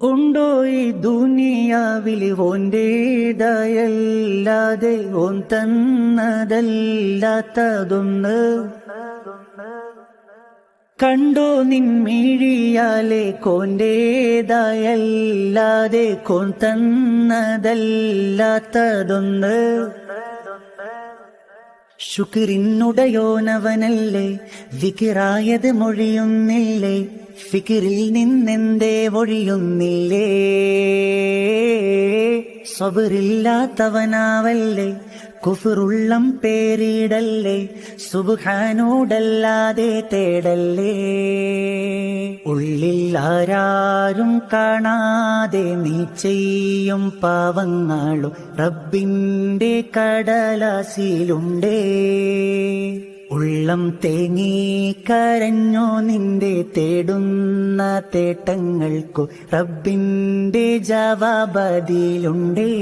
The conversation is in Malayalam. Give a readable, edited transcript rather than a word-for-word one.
ഉണ്ടോ ഈ ദുനിയാവിൽ ഓന്റേതായല്ലാതെ ഓൻ തന്നതല്ലാത്തതൊന്ന്? കണ്ടോ നിൻമിഴിയാലെ കോന്റേതായല്ലാതെ കോൻ തന്നതല്ലാത്തതൊന്ന്? ശുക്രിനുടയോനവനല്ലേ, വികിറായത് മൊഴിയുന്നില്ലേ, ഫിക്കിറിൽ നിന്നെന്തേ ഒഴിയുന്നില്ലേ? സബറില്ലാത്തവനാവല്ലേ, കുഫറുള്ളം പേരിടല്ലേ, സുബ്ഹാനോടല്ലാതെ തേടല്ലേ? ഉള്ളിൽ ആരാരും കാണാതെ നീ ചെയ്യും പാവങ്ങളും റബ്ബിന്റെ കടലാസിലുണ്ടേ. ഉള്ളം തേങ്ങി കരഞ്ഞോ നിന്റെ തേടുന്ന തേട്ടങ്ങൾക്കു റബ്ബിന്റെ ജവാബതിലുണ്ടേ.